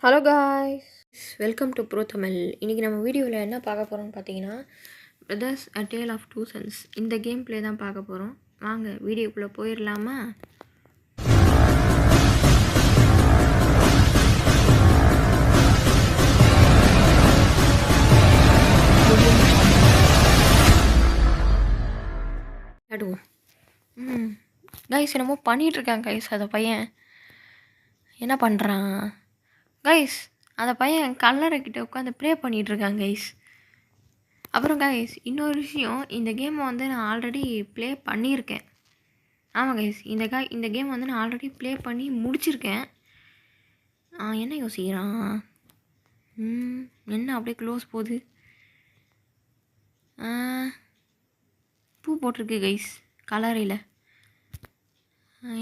Hello guys, welcome to bro Tamil. இன்றைக்கி நம்ம வீடியோவில் என்ன பார்க்க போகிறோம்னு பார்த்தீங்கன்னா, Brothers a Tale of Two Sons இந்த கேம் ப்ளே தான் பார்க்க போகிறோம். வாங்க வீடியோக்குள்ளே போயிடலாமா? விளையாடுவோம். கைஸ் என்னமோ பண்ணிகிட்ருக்காங்க கைஸ். அந்த பையன் என்ன பண்ணுறான் கைஸ்? அந்த பையன் கல்லறைக்கிட்ட உட்காந்து ப்ரே பண்ணிகிட்ருக்காங்க கைஸ். அப்புறம் கைஸ் இன்னொரு விஷயம், இந்த கேமை வந்து நான் ஆல்ரெடி ப்ளே பண்ணியிருக்கேன். ஆமாம் கைஸ், இந்த கேம் வந்து நான் ஆல்ரெடி ப்ளே பண்ணி முடிச்சிருக்கேன். என்ன யோசிக்கிறான்? என்ன அப்படியே க்ளோஸ் போகுது? பூ போட்டிருக்கு கைஸ் கலரையில்.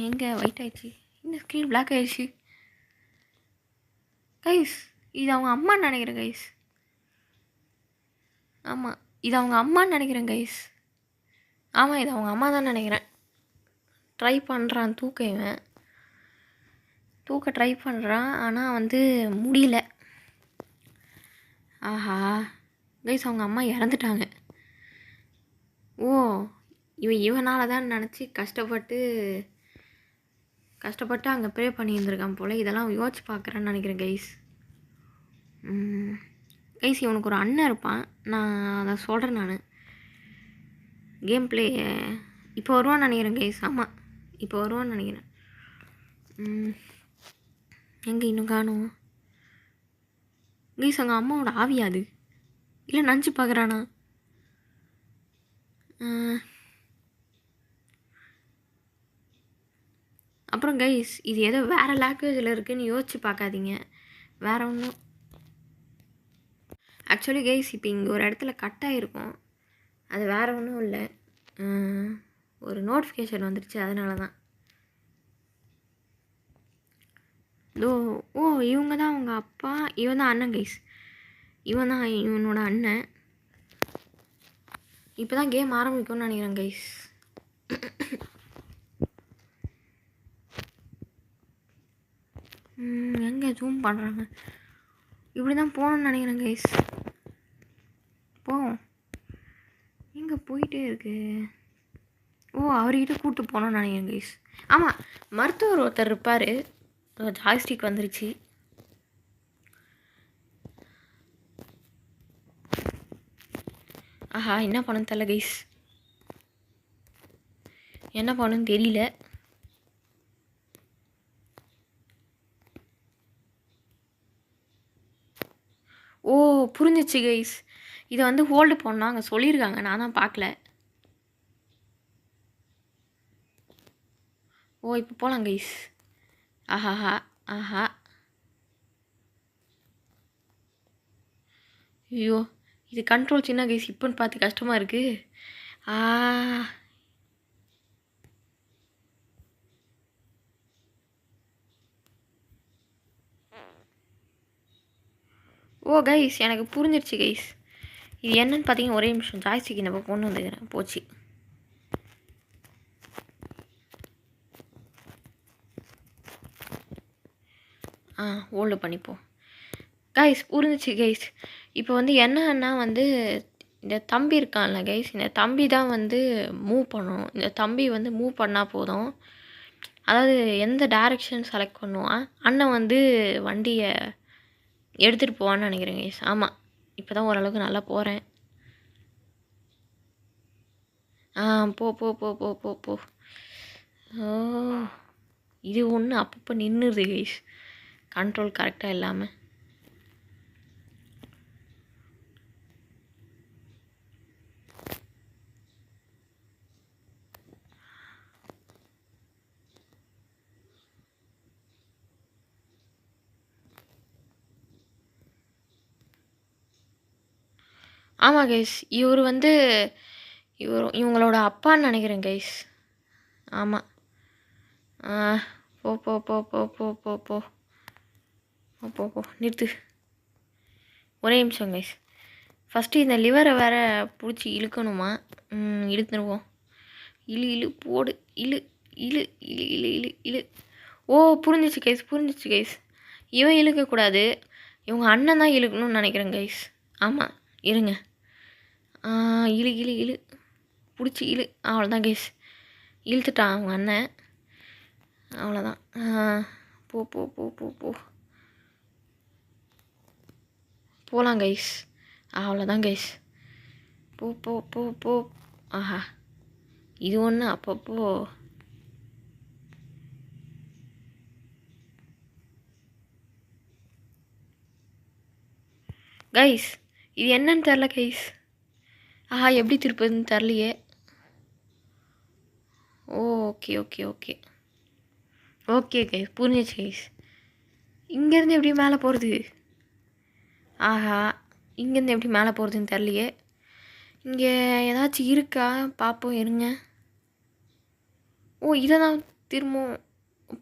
எங்கே ஒயிட் ஆயிடுச்சு, இந்த ஸ்க்ரீன் பிளாக் ஆயிடுச்சு கைஸ். இது அவங்க அம்மான்னு நினைக்கிறேன் கைஸ். ஆமாம், இது அவங்க அம்மான்னு நினைக்கிறேன் கைஸ். ஆமாம், இது அவங்க அம்மா தான் நினைக்கிறேன். ட்ரை பண்ணுறான் இவன் தூக்க ட்ரை பண்ணுறான், ஆனால் வந்து முடியல. ஆஹா கைஸ், அவங்க அம்மா இறந்துட்டாங்க. ஓ, இவனால் தான் நினச்சி கஷ்டப்பட்டு அங்கே ப்ரே பண்ணியிருந்துருக்கான் போல். இதெல்லாம் யோசிச்சு பார்க்குறேன்னு நினைக்கிறேன் கைஸ். கைஸ், இவனுக்கு ஒரு அண்ணன் இருப்பான், நான் அதை சொல்கிறேன். நான் கேம் ப்ளே இப்போ வருவான்னு நினைக்கிறேன் கைஸ். ஆமாம், இப்போ வருவான்னு நினைக்கிறேன். எங்கே இன்னும் காணும் கைஸ்? அவங்க அம்மாவோட ஆவியாது இல்லை நினச்சி பார்க்குறானா? அப்புறம் கைஸ், இது ஏதோ வேறு லாங்குவேஜில் இருக்குதுன்னு யோசிச்சு பார்க்காதீங்க, வேறு ஒன்றும். ஆக்சுவலி கைஸ், இப்போ இங்கே ஒரு இடத்துல கட் ஆகிருக்கும், அது வேறு ஒன்றும் இல்லை. ஒரு நோட்டிஃபிகேஷன் வந்துடுச்சு, அதனால தான். ஓ, இவங்க தான் அவங்க அப்பா, இவன் தான் அண்ணன் கைஸ். இவன் தான் இவனோட அண்ணன். இப்போ தான் கேம் ஆரம்பிக்கும்னு நினைக்கிறேன் கைஸ். எங்கே ஜூம் பண்ணுறாங்க? இப்படி தான் போகணுன்னு நினைக்கிறேன் கைஸ். போவோம். எங்கே போயிட்டே இருக்கு? ஓ, அவர்கிட்ட கூப்பிட்டு போகணுன்னு நினைக்கிறேன் கைஸ். ஆமாம், மருத்துவர் ஒருத்தர் இருப்பார். ஜாய்ஸ்டிக் வந்துருச்சு. ஆஹா, என்ன பண்ணணும் தெரியல கைஸ், என்ன பண்ணணும்னு தெரியல. ஓ, புரிஞ்சிச்சு கைஸ். இதை வந்து ஹோல்டு பண்ணால் அங்கே சொல்லியிருக்காங்க, நான் தான் பார்க்கல. ஓ, இப்போ போகலாம் கைஸ். ஆஹாஹா, ஆஹா, ஐயோ, இது கண்ட்ரோல் சின்ன கைஸ். இப்போன்னு பார்த்து கஷ்டமாக இருக்குது. ஓ கைஸ், எனக்கு புரிஞ்சிருச்சு கைஸ். இது என்னன்னு பார்த்தீங்கன்னா, ஒரே நிமிஷம் ஜாய்ஸ்டிக் நம்ம கொண்டு வந்துக்கிறேன். போச்சு. ஹோல்டு பண்ணிப்போம் கைஸ். புரிஞ்சிச்சு கைஸ். இப்போ வந்து என்னன்னா வந்து, இந்த தம்பி இருக்கான்ல கைஸ், இந்த தம்பி தான் வந்து மூவ் பண்ணணும். இந்த தம்பி வந்து மூவ் பண்ணால் போதும். அதாவது எந்த டைரெக்ஷன் செலக்ட் பண்ணுவான், அண்ணன் வந்து வண்டியை எடுத்துகிட்டு போவான்னு நினைக்கிறேன் கைஸ். ஆமாம், இப்போ தான் ஓரளவுக்கு நல்லா போகிறேன். போ போ போ போ போ போ ஓ, இது ஒன்று அப்பப்போ நின்றுது கைஸ், கண்ட்ரோல் கரெக்டாக இல்லாமல். ஆமாம் கைஸ், இவர் வந்து இவங்களோட அப்பான்னு நினைக்கிறேன் கைஸ். ஆமாம். போ போ போ போ போ போ போ போ போ நிறுத்து. ஒரே நிமிஷம் கைஸ். ஃபஸ்ட்டு இந்த லிவரை வேறு பிடிச்சி இழுக்கணுமா? இழுத்துருவோம். இழு போடு, இழு இழு இழு இழு இழு இழு. ஓ, புரிஞ்சிச்சு கைஸ். இவன் இழுக்கக்கூடாது, இவங்க அண்ணன் தான் இழுக்கணும்னு நினைக்கிறேன் கைஸ். ஆமாம், இருங்க. இழு இழு இழு பிடிச்சி இழு. அவ்வளோதான் கைஸ், இழுத்துட்டான் அவங்க அண்ணன். அவ்வளோதான். போ போ போ போ போ போகலாம் கைஸ். அவ்வளோதான் கைஸ். போ போ போ போ. ஆஹா, இது ஒன்று அப்பப்போ கைஸ். இது என்னன்னு தெரில கைஸ். ஆஹா, எப்படி திருப்பதுன்னு தெரிலையே. Okay okay okay okay guys, புரிஞ்சிச்சு கைஸ். இங்கேருந்து எப்படி மேலே போகிறது? ஆஹா, இங்கேருந்து எப்படி மேலே போகிறதுன்னு தெரிலையே. இங்கே ஏதாச்சும் இருக்கா பார்ப்போம், இருங்க. இதை தான் திரும்பவும்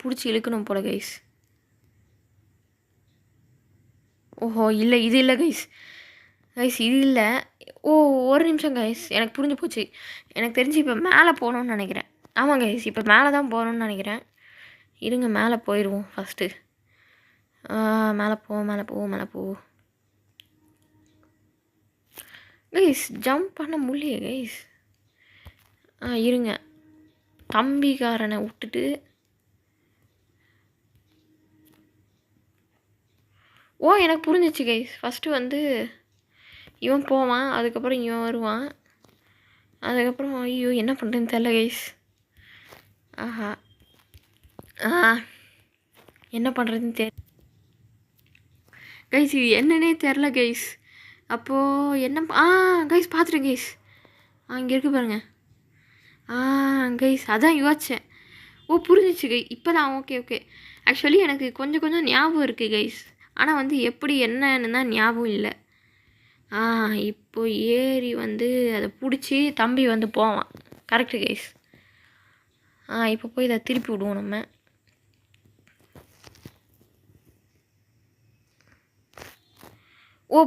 பிடிச்சி இழுக்கணும் போல கைஸ். ஓஹோ, இல்லை, இது இல்லை கைஸ். கைஸ் இது இல்லை. ஒரு நிமிஷம் கைஸ், எனக்கு புரிஞ்சு போச்சு. எனக்கு தெரிஞ்சு இப்போ மேலே போகணுன்னு நினைக்கிறேன். ஆமாம் கைஸ், இப்போ மேலே தான் போகணுன்னு நினைக்கிறேன். இருங்க, மேலே போயிடுவோம் ஃபஸ்ட்டு. மேலே போவோம், மேலே போவோம், மேலே போவோம் கைஸ். ஜம்ப் பண்ண முடியலையே கைஸ். இருங்க, தம்பிக்காரனை விட்டுட்டு எனக்கு புரிஞ்சிச்சு கைஸ். ஃபஸ்ட்டு வந்து இவன் போவான், அதுக்கப்புறம் இவன் வருவான், அதுக்கப்புறம் ஐயோ என்ன பண்ணுறதுன்னு தெரில கைஸ். ஆஹா, என்ன பண்ணுறதுன்னு கைஸ், இது என்னன்னே தெரில கைஸ். அப்போது என்ன கைஸ் பார்த்துட்டேன் கைஸ். இங்கே இருக்கு பாருங்க. கைஸ் அதான் யோசித்தேன். புரிஞ்சிச்சு கை இப்போ தான். Okay okay. ஆக்சுவலி எனக்கு கொஞ்சம் கொஞ்சம் ஞாபகம் இருக்குது கைஸ், ஆனால் வந்து எப்படி என்னன்னு தான் ஞாபகம் இல்லை. இப்போ ஏறி வந்து அதை பிடிச்சி தம்பி வந்து போவான். Correct guys. இப்போ போய் இதை திருப்பி விடுவோம் நம்ம.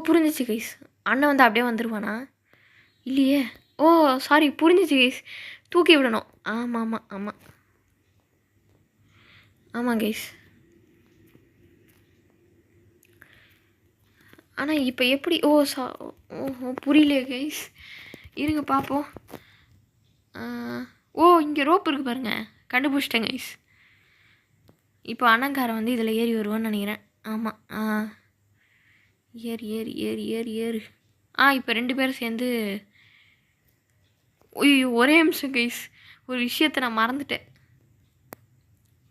புரிஞ்சிச்சு கைஸ். அண்ணன் வந்து அப்படியே வந்துடுவானா? இல்லையே. சாரி, புரிஞ்சிச்சு கைஸ். தூக்கி விடணும். ஆமாம் ஆமாம் ஆமாம் ஆமாம் கைஸ். ஆனால் இப்போ எப்படி? புரியலையே கைஸ். இருங்க பார்ப்போம். இங்கே ரோப் இருக்குது பாருங்க, கண்டுபிடிச்சிட்டேன் கைஸ். இப்போ அண்ணங்காரன் வந்து இதில் ஏறி வருவான்னு நினைக்கிறேன். ஆமாம். ஏறு ஏறு ஏறு ஏறு ஏறு. இப்போ 2 பேரும் சேர்ந்து ஒரே நிமிஷம் கைஸ், ஒரு விஷயத்தை நான் மறந்துட்டேன்.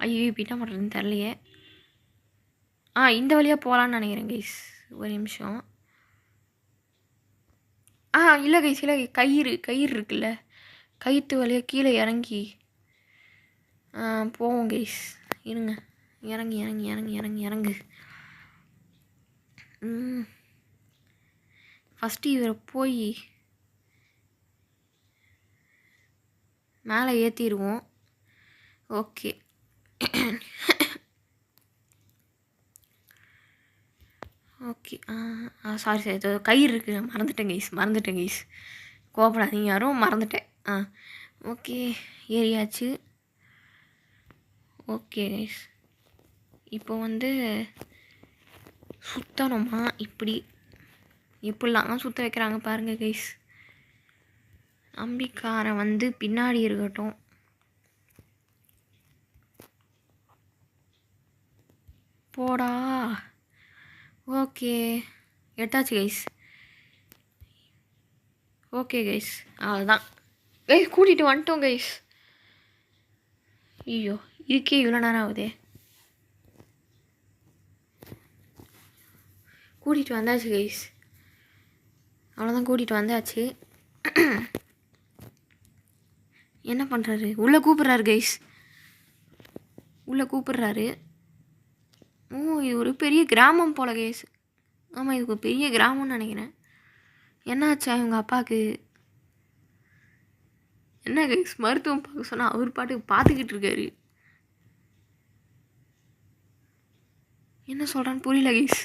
ஐயோ இப்போ என்ன பண்ணுறதுன்னு தெரிலையே. இந்த வழியாக போகலான்னு நினைக்கிறேன் கைஸ். ஒரு நிமிஷம். இல்லை கைஸ், இல்லை, கயிறு இருக்குல்ல, கயிற்று வழியாக கீழே இறங்கி போவோம் கைஸ். இருங்க, இறங்கி இறங்கி இறங்கி இறங்கி இறங்கு. ஃபஸ்ட்டு இவரை போய் மேலே ஏற்றிடுவோம். ஓகே. ஓகே. சாரி சார், கயிறு இருக்குது, மறந்துட்டேன் கைஸ். கோபப்படாதீங்க யாரும், மறந்துட்டேன். ஓகே, ஏறியாச்சு. ஓகே கைஸ், இப்போ வந்து சுற்றணுமா? இப்படிலாம் சுற்ற வைக்கிறாங்க பாருங்கள் கைஸ். அம்பிக்காரன் வந்து பின்னாடி இருக்கட்டும். போடா. ஓகே, எட்டாச்சு கைஸ். ஓகே கைஸ், அவ்வளோதான் கைஸ், கூட்டிகிட்டு வந்துட்டோம் கைஸ். ஐயோ, இதுக்கே இவ்வளோ நேரம் ஆகுதே. கூட்டிகிட்டு வந்தாச்சு கைஸ். அவ்வளோதான், கூட்டிகிட்டு வந்தாச்சு. என்ன பண்ணுறாரு? உள்ளே கூப்பிட்றாரு கைஸ், உள்ளே கூப்பிட்றாரு. இது ஒரு பெரிய கிராமம் போல கைஸ். ஆமாம், இது ஒரு பெரிய கிராமம்னு நினைக்கிறேன். என்னாச்சா இவங்க அப்பாவுக்கு? என்ன கைஸ், மருத்துவம் பார்க்க சொன்னால் அவர் பாட்டுக்கு பார்த்துக்கிட்டு இருக்காரு. என்ன சொல்கிறான்னு புரியல கைஸ்.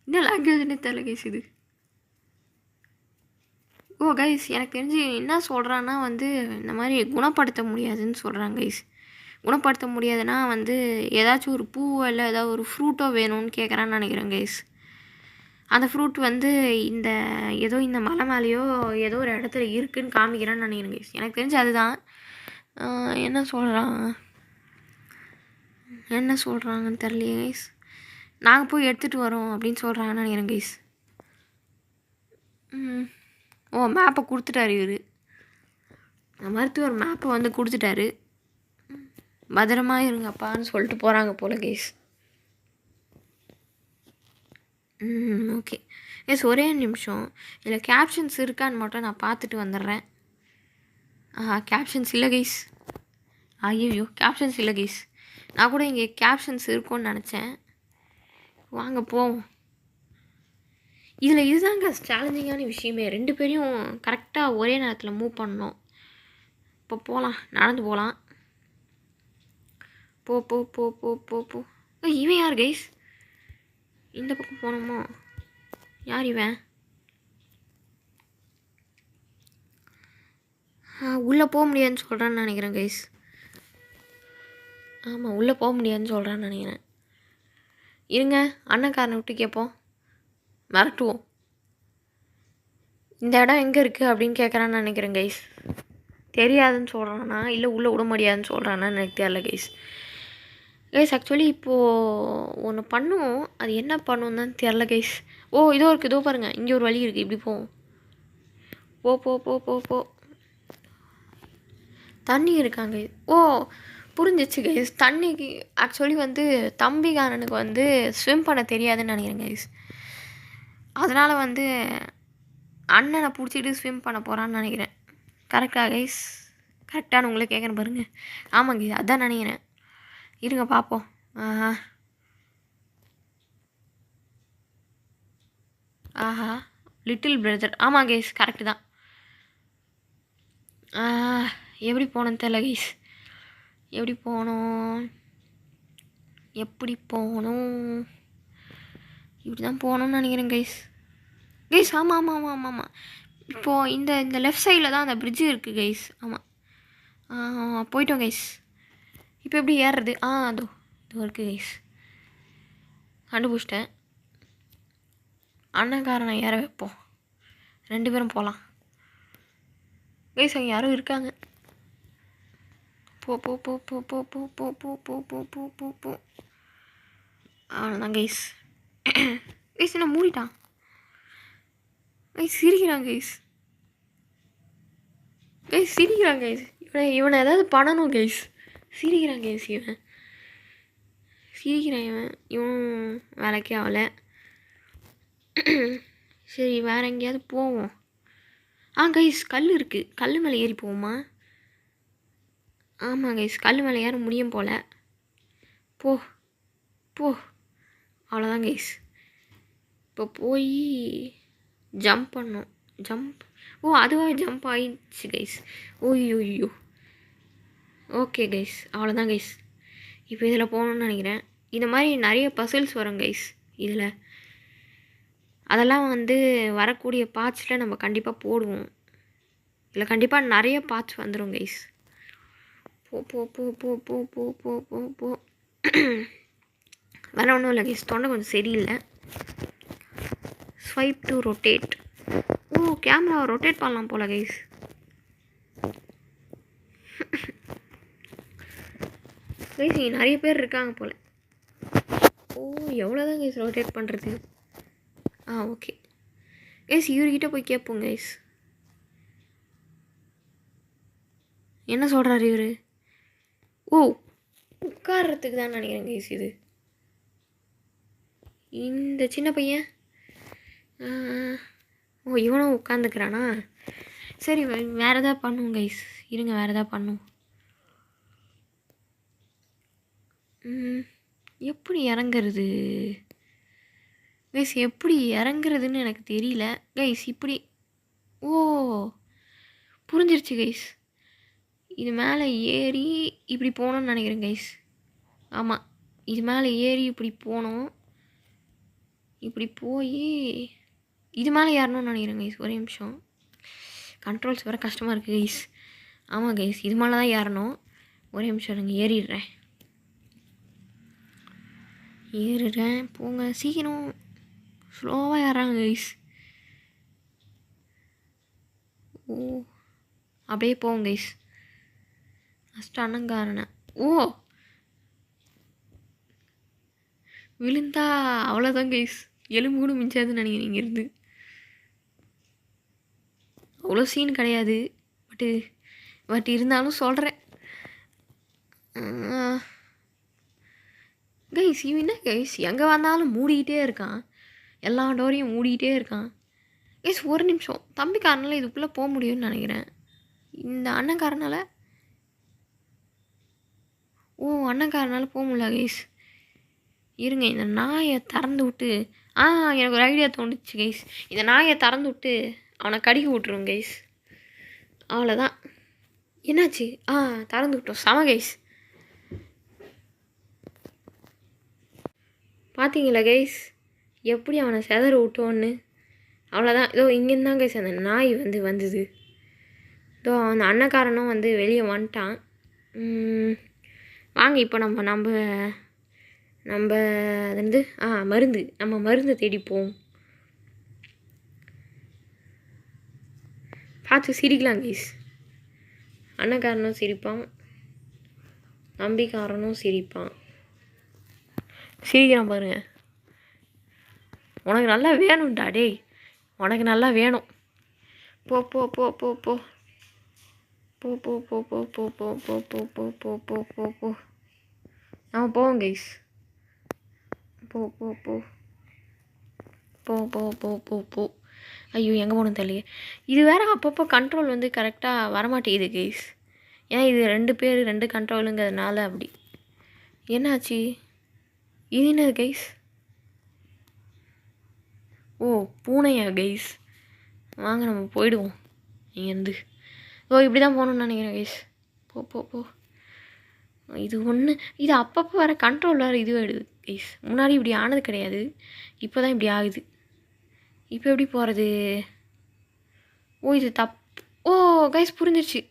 என்ன லாங்குவேஜ்னே தெரியல கைஸ் இது. கைஸ், எனக்கு தெரிஞ்சு என்ன சொல்கிறான்னா வந்து இந்த மாதிரி குணப்படுத்த முடியாதுன்னு சொல்கிறாங்க கைஸ். குணப்படுத்த முடியாதுன்னா வந்து ஏதாச்சும் ஒரு பூவோ இல்லை ஏதாவது ஒரு ஃப்ரூட்டோ வேணும்னு கேட்குறான்னு நினைக்கிறேன் கைஸ். அந்த ஃப்ரூட் வந்து இந்த ஏதோ இந்த மலை மேலேயோ ஏதோ ஒரு இடத்துல இருக்குதுன்னு காமிக்கிறான்னு நினைக்கிறேன் கைஸ். எனக்கு தெரிஞ்சு அதுதான். என்ன சொல்கிறாங்கன்னு தெரியலையே கைஸ். நாங்கள் போய் எடுத்துகிட்டு வரோம் அப்படின்னு சொல்கிறாங்கன்னு நினைக்கிறேன் கைஸ். மேப்பை கொடுத்துட்டாரு இவர். மருத்துவர் மேப்பை வந்து கொடுத்துட்டாரு. பத்திரமா இருங்கப்பான்னு சொல்லிட்டு போகிறாங்க போல் கைஸ். ஓகே கைஸ், ஒரே நிமிஷம். இதில் கேப்ஷன்ஸ் இருக்கான்னு மட்டும் நான் பார்த்துட்டு வந்துடுறேன். கேப்ஷன்ஸ் இல்லை கைஸ். ஐயோ, கேப்ஷன்ஸ் இல்லை கைஸ். நான் கூட இங்கே கேப்ஷன்ஸ் இருக்கும்னு நினச்சேன். வாங்க போவோம். இதில் இதுதாங்க சேலஞ்சிங்கான விஷயமே. 2 பேரையும் கரெக்டாக ஒரே நேரத்தில் மூவ் பண்ணணும். இப்போ போகலாம், நடந்து போகலாம். போ போ போ போ போ போ இவன் யார் கைஸ்? இந்த பக்கம் போகணுமோ? யார் இவன்? உள்ளே போக முடியாதுன்னு சொல்கிறான்னு நினைக்கிறேன் கைஸ். ஆமாம், உள்ளே போக முடியாதுன்னு சொல்கிறான்னு நினைக்கிறேன். இருங்க, அண்ணக்காரனை விட்டு கேட்போம், மிரட்டுவோம். இந்த இடம் எங்கே இருக்குது அப்படின்னு கேட்குறான்னு நினைக்கிறேன் கைஸ். தெரியாதுன்னு சொல்கிறானா இல்லை உள்ளே விட முடியாதுன்னு சொல்கிறானா எனக்கு தெரியல கைஸ். ஆக்சுவலி இப்போது ஒன்று பண்ணுவோம், அது என்ன பண்ணுவோம் தான் தெரில கைஸ். இதோ இருக்குது, இதோ பாருங்கள், இங்கே ஒரு வழி இருக்குது, இப்படி போவோம். போ போ போ போ போ தண்ணி இருக்காங்க. புரிஞ்சிச்சு கைஸ். தண்ணிக்கு ஆக்சுவலி வந்து தம்பிக்காரனுக்கு வந்து ஸ்விம் பண்ண தெரியாதுன்னு நினைக்கிறேன் கைஸ். அதனால் வந்து அண்ணனை பிடிச்சிட்டு ஸ்விம் பண்ண போகிறான்னு நினைக்கிறேன். கரெக்டாக கைஸ்? கரெக்டானு உங்களை கேட்குறேன் பாருங்கள். ஆமாம் கைஸ், அதான் நினைக்கிறேன். இருங்க பார்ப்போம். ஆஹா, லிட்டில் பிரதர். ஆமாம் கைஸ், கரெக்டு தான். எப்படி போகணுன்னு தெரியல கைஸ். எப்படி போகணும் இப்படி தான் போகணுன்னு நினைக்கிறேன் கைஸ். ஆமாம் ஆமாம் ஆமாம் ஆமாம் ஆமாம். இப்போது இந்த லெஃப்ட் சைடில் தான் அந்த பிரிட்ஜு இருக்குது கைஸ். ஆமாம், போயிட்டோம் கைஸ். இப்போ எப்படி ஏறுறது? அதோ இருக்குது கைஸ், கண்டுபிடிச்சிட்டேன். அண்ணன்காரனை ஏற வைப்போம், 2 பேரும் போகலாம் கைஸ். அங்கே யாரும் இருக்காங்க. போ போ போ போ போ போ போ போ போ போ போ போ போ அவ்வளோதான் கைஸ். கைஸ் என்ன மூடிட்டான் கைஸ். சிரிக்கிறான் கைஸ். சிரிக்கிறான் கைஸ். இவனை ஏதாவது பண்ணணும் கைஸ். சிரிக்கிறான் கைஸ். இவன் வேலைக்கே ஆகலை. சரி, வேறு எங்கேயாவது போவோம். கைஸ், கல் இருக்குது, கல் மேலே ஏறி போவோமா? ஆமாம் கைஸ், கல் மேலே ஏற முடியும் போல். போ போ அவ்வளோதான் கைஸ். இப்போ போய் ஜம்ப் பண்ணோம். அதுவாக ஜம்ப் ஆயிடுச்சு கைஸ். ஐயோ, ஓகே கைஸ், அவ்வளோதான் கைஸ். இப்போ இதில் போகணுன்னு நினைக்கிறேன். இந்த மாதிரி நிறைய பசில்ஸ் வரும் கைஸ் இதில். அதெல்லாம் வந்து வரக்கூடிய பார்ட்ஸில் நம்ம கண்டிப்பாக போடுவோம். இதில் கண்டிப்பாக நிறைய பார்ட்ஸ் வந்துடும் கைஸ். போ போ போ போ போ போ போ போ போ வேறு ஒன்றும் இல்லை கைஸ், தொண்டை கொஞ்சம் சரியில்லை. Swipe to rotate. கேமராவை ரொட்டேட் பண்ணலாம் போல் கைஸ். கைஸ் இங்கே நிறைய பேர் இருக்காங்க போல். எவ்வளோதான் கைஸ் ரொட்டேட் பண்ணுறது? ஓகே கைஸ், இவர்கிட்ட போய் கேட்போம் கைஸ். என்ன சொல்கிறாரு இவர்? உட்கார்றதுக்கு தான் நினைக்கிறேன் கைஸ். இது இந்த சின்ன பையன் இவனும் உட்காந்துக்கிறானா? சரி, வேறு எதாவது பண்ணுவோம் கைஸ். இருங்க, வேறு எதாவது பண்ணுவோம். எப்படி இறங்குறது கைஸ்? எப்படி இறங்குறதுன்னு எனக்கு தெரியல கைஸ். இப்படி புரிஞ்சிருச்சு கைஸ். இது மேலே ஏறி இப்படி போகணுன்னு நினைக்கிறேன் கைஸ். ஆமாம், இது மேலே ஏறி இப்படி போகணும். இப்படி போய் இது மேலே ஏறணும்னு நினைக்கிறேன் கைஸ். ஒரே நிமிஷம், கண்ட்ரோல்ஸ் வர கஷ்டமாக இருக்குது கைஸ். ஆமாம் கைஸ், இது மேலே தான் ஏறணும். ஒரே நிமிஷம் இருங்க, ஏறிடுறேன். போங்க சீக்கிரம். ஸ்லோவாக ஏறாங்க கைஸ். ஓ அப்படியே போங்க கைஸ். ஃபஸ்ட்டு அண்ணங்காரனை. ஓ விழுந்தா அவ்வளோதான் கைஸ். எலும்பு கூட மிஞ்சாதுன்னு நினைக்கிறீங்க இருந்து. அவ்வளோ சீன் கிடையாது. பட் இருந்தாலும் சொல்கிறேன் கைஸ். இவன் என்ன கைஸ் எங்கே வந்தாலும் மூடிக்கிட்டே இருக்கான். எல்லா டோரையும் மூடிக்கிட்டே இருக்கான் கைஸ். ஒரு நிமிஷம். தம்பிக்காரனால் இதுக்குள்ளே போக முடியும்னு நினைக்கிறேன். இந்த அண்ணன்காரனால் அண்ணன்காரனால் போக முடியல கைஸ். இருங்க, இந்த நாயை திறந்து விட்டு எனக்கு ஒரு ஐடியா தோணுச்சு கைஸ். இந்த நாயை திறந்து விட்டு அவனை கடிக்க விட்டுருவோம் கைஸ். அவ்வளோதான். என்னாச்சு? திறந்து விட்டோம். செம கைஸ். பார்த்தீங்களா கைஸ் எப்படி அவனை செதற விட்டோன்னு? அவ்வளோதான். இதோ இங்கேருந்து தான் கைஸ் அந்த நாய் வந்தது. இதோ அந்த அண்ணக்காரனும் வெளியே வந்துட்டான். வாங்க இப்போ நம்ம அது மருந்து தேடிப்போம். பார்த்து சிரிக்கலாம் கைஸ். அண்ணக்காரனும் சிரிப்பான், தம்பிக்காரனும் சிரிப்பான். சிரிக்கிறான் பாருங்க. உனக்கு நல்லா வேணும்டா டேய், உனக்கு நல்லா வேணும். போ போ போ போ போ போ போ போ போ போ போ போ போ போ போ போ போ போ நம்ம போவோம் கைஸ். போ போ போ போ போ போ போ போ ஐயோ எங்கே போகணும் தெரியலையே. இது வேறு அப்பப்போ கண்ட்ரோல் கரெக்டாக வரமாட்டேங்குது கைஸ். ஏன்னா இது 2 பேர் 2 கண்ட்ரோலுங்கிறதுனால அப்படி. என்னாச்சு? இது என்னது கைஸ்? பூனையா கைஸ்? வாங்க நம்ம போயிடுவோம் இங்கேருந்து. இப்படி தான் போகணுன்னு நினைக்கிறேன் கைஸ். போ போ போ இது அப்பப்போ வர கண்ட்ரோல் வேறு இதுவாகிடுது கைஸ். முன்னாடி இப்படி ஆனது கிடையாது, இப்போ தான் இப்படி ஆகுது. இப்போ எப்படி போகிறது? இது கைஸ் புரிஞ்சிருச்சு.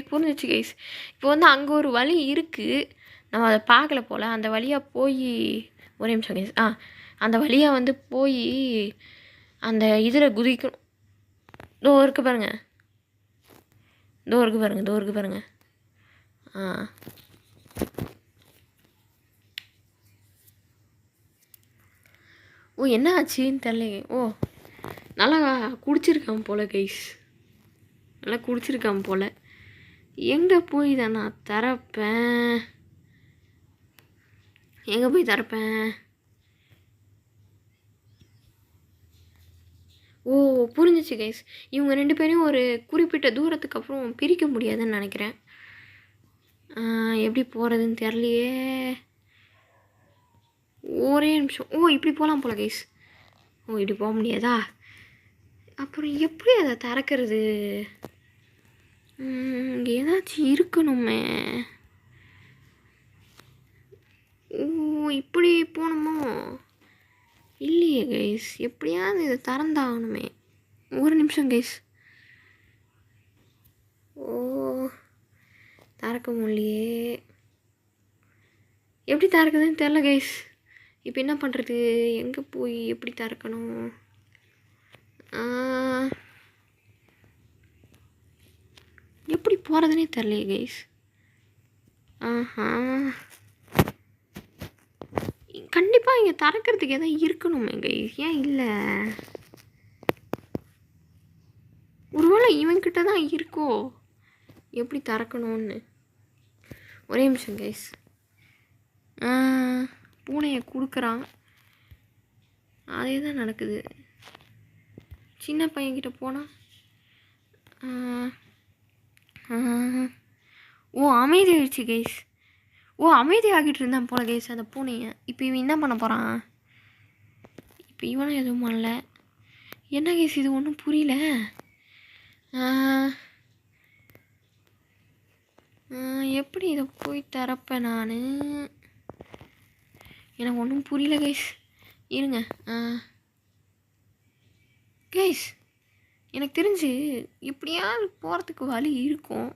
புரிஞ்சிச்சு கைஸ். இப்போ அங்கே ஒரு வழி இருக்குது, நம்ம அதை பார்க்கல போல். அந்த வழியாக போய் ஒரே நிமிஷம் கைஸ். அந்த வழியாக போய் அந்த இதில் குதிக்கணும். இதோ இருக்கு பாருங்க. என்ன ஆச்சுன்னு தெரியல. நல்லா குடிச்சிருக்கான் போல் கைஸ். எங்கே போய் தான் நான் திறப்பேன்? புரிஞ்சிச்சு கைஸ். இவங்க 2 பேரையும் ஒரு குறிப்பிட்ட தூரத்துக்கு அப்புறம் பிரிக்க முடியாதுன்னு நினைக்கிறேன். எப்படி போகிறதுன்னு தெரியலையே. ஒரே நிமிஷம். இப்படி போகலாம் போல கைஸ். இப்படி போக முடியாதா? அப்புறம் எப்படி அதை திறக்கிறது? இங்கே ஏதாச்சும் இருக்கணுமே. இப்படி போகணுமோ? இல்லையே கைஸ், எப்படியாவது இதை திறந்தாகணுமே. ஒரு நிமிஷம் கைஸ். திறக்க முடியலையே. எப்படி திறக்குதுன்னு தெரில கைஸ். இப்போ என்ன பண்ணுறது? எங்கே போய் எப்படி திறக்கணும்? எப்படி போகிறதுனே தெரிலையே கைஸ். கண்டிப்பாக இங்கே திறக்கிறதுக்கு எதாவது இருக்கணுமே கைஸ். ஏன் இல்லை? ஒருவேளை இவன்கிட்ட தான் இருக்கோ எப்படி திறக்கணும்னு. ஒரே நிமிஷம் கைஸ். பூனையை கொடுக்குறான், அதே தான் நடக்குது. சின்ன பையன்கிட்ட போனால் அமைதியாகிடுச்சு கைஸ். அமைதியாகிட்டு இருந்தான் போல கைஸ் அந்த பூனையை. இப்போ இவன் என்ன பண்ண போகிறான்? இப்போ இவனும் எதுவும் பண்ணல. என்ன கைஸ் இது ஒன்றும் புரியல. எப்படி இதை போய் திறப்பேன் நான்? எனக்கு ஒன்றும் புரியல கைஸ். இருங்க கைஸ், எனக்கு தெரிஞ்சு இப்படியாவது போகிறதுக்கு வழி இருக்கும்.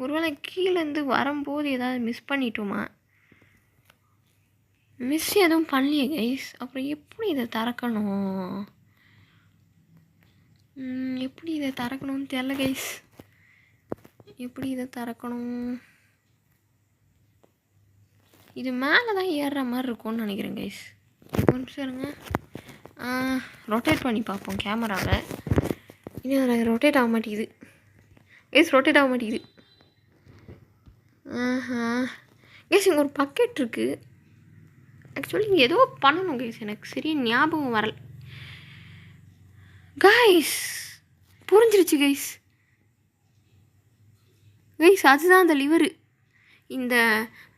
ஒருவேளை கீழேருந்து வரும்போது ஏதாவது மிஸ் பண்ணிட்டோமா? மிஸ் எதுவும் பண்ணலையே கைஸ். அப்புறம் எப்படி இதை திறக்கணும்? எப்படி இதை திறக்கணும்னு தெரில கைஸ். எப்படி இதை திறக்கணும்? இது மேலே தான் ஏறுற மாதிரி இருக்கும்னு நினைக்கிறேன் கைஸ். ஒரு நிமிஷம் இருங்க. ரொட்டேட் பண்ணி பார்ப்போம் கேமராவை. இன்னும் அதில் ரொட்டேட் ஆக மாட்டேங்குது கைஸ். ரொட்டேட் ஆக மாட்டேங்குது. கைஸ் இங்கே ஒரு பக்கெட் இருக்குது. ஆக்சுவலி இங்கே ஏதோ பண்ணணும் கைஸ். எனக்கு சரியாக ஞாபகம் வரல கைஸ். புரிஞ்சிருச்சு கைஸ். கைஸ் அதுதான் அந்த லிவரு. இந்த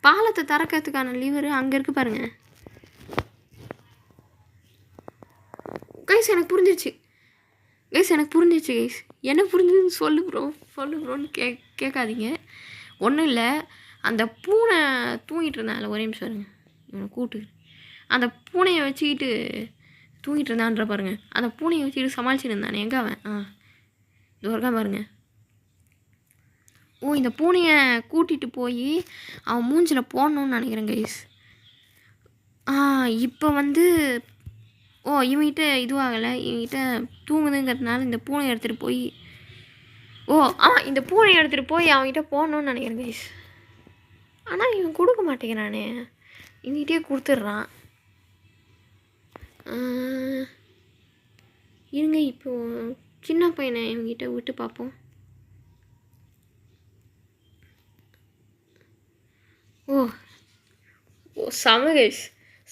பாலத்தை திறக்கிறதுக்கான லிவரு அங்கே இருக்குது பாருங்கள் கைஸ். எனக்கு புரிஞ்சிருச்சு கைஸ். எனக்கு புரிஞ்சிருச்சு கைஸ். என்ன புரிஞ்சுதுன்னு சொல்லு ப்ரோன்னு கேட்காதீங்க. ஒன்றும் இல்லை, அந்த பூனை தூங்கிட்டு இருந்தால. ஒரே நிமிஷம் இருங்க, இவனை கூட்டு. அந்த பூனையை வச்சுக்கிட்டு தூங்கிட்டு இருந்தான்ற பாருங்க. அந்த பூனையை வச்சுக்கிட்டு சமாளிச்சுட்டு இருந்தானே. எங்கே அவன்? இது ஒருக்கா பாருங்க. இந்த பூனையை கூட்டிகிட்டு போய் அவன் மூஞ்சில் போடணுன்னு நினைக்கிறேன் கைஸ். இப்போ வந்து இவங்கிட்ட இதுவாகலை. இவங்கிட்ட தூங்குதுங்கிறதுனால இந்த பூனையை எடுத்துகிட்டு போய் இந்த பூனையை எடுத்துகிட்டு போய் அவங்ககிட்ட போடணுன்னு நினைக்கிறேன் கைஸ். ஆனால் இவன் கொடுக்க மாட்டேங்கிறானே. இவங்கிட்டே கொடுத்துட்றான். இருங்க, இப்போது சின்ன பையனை இவங்கிட்ட விட்டு பார்ப்போம். செம கைஸ்.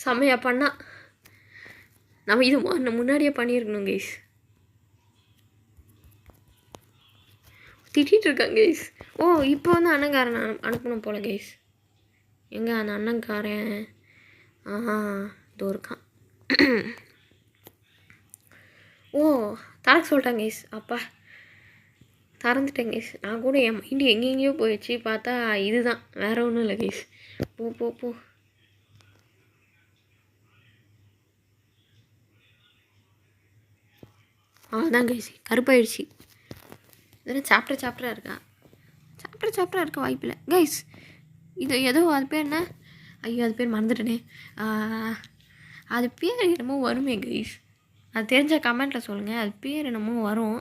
செமையாக பண்ணா. நம்ம இது முன்னாடியே பண்ணியிருக்கணும் கைஸ். திட்டிகிட்டு இருக்காங்க கைஸ். இப்போ வந்து அண்ணங்காரன் அனுப்பணும் போல கைஸ். எங்கே அந்த அண்ணங்காரன்? இதோ இருக்கான். தரக்கு சொல்லிட்டாங்க கைஸ். அப்பா திறந்துட்டேன் கைஸ். நான் கூட என் மைண்டு எங்கெங்கேயோ போயிடுச்சு. பார்த்தா இதுதான், வேறு ஒன்றும் இல்லை கைஸ். போ அவ்வளோதான் கைஸ். கருப்பாயிடுச்சு. இதெல்லாம் சாப்டராக இருக்கா? சாப்டராக இருக்க வாய்ப்பில்லை கைஸ். இது ஏதோ அது பேர் என்ன? ஐயோ, அது பேர் மறந்துட்டேனே. அது பேர் என்னமோ வருமே கைஸ். அது தெரிஞ்ச கமெண்ட்டில் சொல்லுங்கள். அது பேர் என்னமோ வரும்.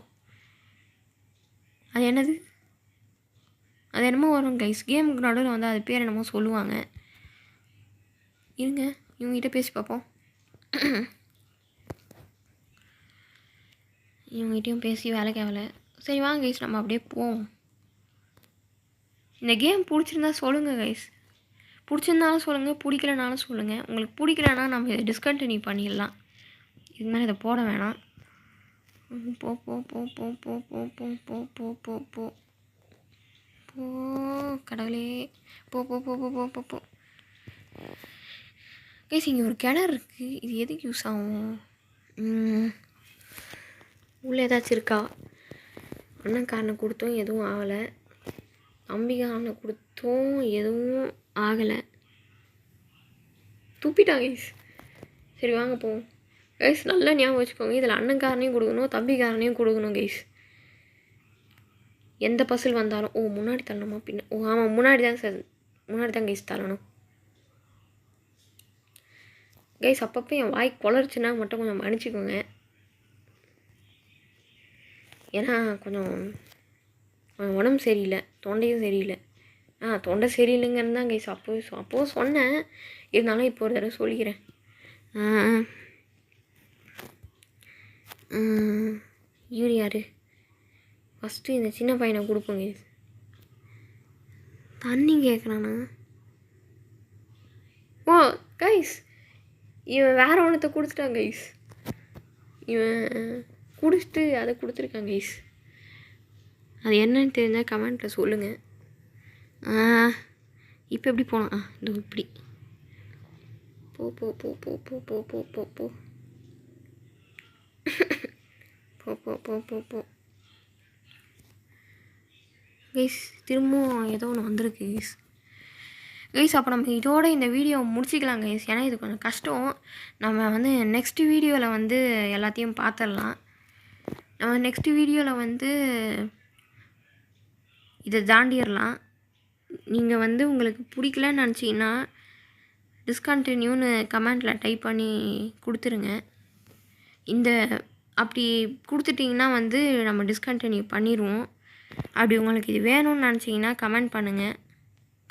அது என்னது? அது என்னமோ வரும் கைஸ். கேமுக்கு நடுவில் வந்து அது பேர் என்னமோ சொல்லுவாங்க. இருங்க, இவங்ககிட்ட பேசி பார்ப்போம். இவங்ககிட்டையும் பேசி வேலைக்கு ஆகலை. சரி வாங்க கைஸ், நம்ம அப்படியே போவோம். இந்த கேம் பிடிச்சிருந்தா சொல்லுங்கள் கைஸ். பிடிச்சிருந்தாலும் சொல்லுங்கள், பிடிக்கலனாலும் சொல்லுங்கள். உங்களுக்கு பிடிக்கலன்னா நம்ம இதை டிஸ்கண்டினியூ பண்ணிடலாம். இதுக்கு மேலே இதை போட வேணாம். போ போ போ போ போ போ போ போ போ போ போ போ கடவுளே. போ போ போ போ போ போ போ கைஸ். இங்கே ஒரு கிணறு இருக்குது. இது எதுக்கு யூஸ் ஆகும்? உள்ளே ஏதாச்சும் இருக்கா? அண்ணன்காரனை கொடுத்தோம், எதுவும் ஆகலை. அம்பிகாரனை கொடுத்தோம், எதுவும் ஆகலை. துப்பிட்டான் கைஸ். சரி வாங்க போவோம் கைஸ். நல்லா ஞாபகம் வச்சுக்கோங்க, இதில் அண்ணன்காரனையும் கொடுக்கணும், தம்பிக்காரனையும் கொடுக்கணும் கைஸ். எந்த பசில் வந்தாலும் முன்னாடி தள்ளணுமா பின்ன? ஆமாம், முன்னாடி தான் சார். முன்னாடி தான் கைஸ் தள்ளணும் கைஸ். அப்பப்போ என் வாய் குளர்ச்சுன்னா மட்டும் கொஞ்சம் மன்னிச்சிக்கோங்க. ஏன்னா கொஞ்சம் உடம்பு சரியில்லை, தொண்டையும் சரியில்லை. தொண்டை சரியில்லைங்கன்னு தான் கைஸ் அப்போது சொன்னேன். இருந்தாலும் இப்போ ஒரு தடவை சொல்லிக்கிறேன். இவர் யார்? ஃபஸ்ட்டு இந்த சின்ன பையனை கொடுப்போங்க. தண்ணி கேட்குறானா? கைஸ், இவன் வேறு ஒன்றத்தை கொடுத்துட்டான் கைஸ். இவன் குடிச்சிட்டு அதை கொடுத்துருக்கான் கைஸ். அது என்னன்னு தெரிஞ்சால் கமெண்ட்டில் சொல்லுங்கள். இப்போ எப்படி போனான்? இதோ இப்படி போ போ போ போ போ போ போ போ போ போ போ போ போ போ கைஸ். திரும்பவும் ஏதோ ஒன்று வந்திருக்கு கைஸ். கைஸ் அப்போ நம்ம இதோட இந்த வீடியோ முடிச்சிக்கலாம் கைஸ். ஏன்னா இது கொஞ்சம் கஷ்டம். நம்ம வந்து நெக்ஸ்ட் வீடியோவில் வந்து எல்லாத்தையும் பார்த்துடலாம். நம்ம நெக்ஸ்ட் வீடியோவில் வந்து இதை தாண்டிடலாம். நீங்கள் வந்து உங்களுக்கு பிடிக்கலன்னு நினச்சிங்கன்னா டிஸ்கண்டினியூன்னு கமெண்டில் டைப் பண்ணி கொடுத்துருங்க. இந்த அப்படி கொடுத்துட்டிங்கன்னா வந்து நம்ம டிஸ்கண்டினியூ பண்ணிடுவோம். அப்படி உங்களுக்கு இது வேணும்னு நினச்சிங்கன்னா கமெண்ட் பண்ணுங்கள்.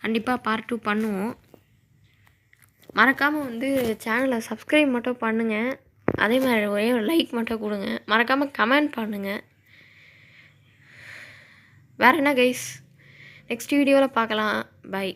கண்டிப்பாக பார்ட் 2 பண்ணுவோம். மறக்காமல் வந்து சேனலை சப்ஸ்கிரைப் மட்டும் பண்ணுங்கள். அதே மாதிரி ஒரே ஒரு லைக் மட்டும் கொடுங்க. மறக்காமல் கமெண்ட் பண்ணுங்கள். வேறு என்ன கைஸ், நெக்ஸ்ட் வீடியோவில் பார்க்கலாம். பை.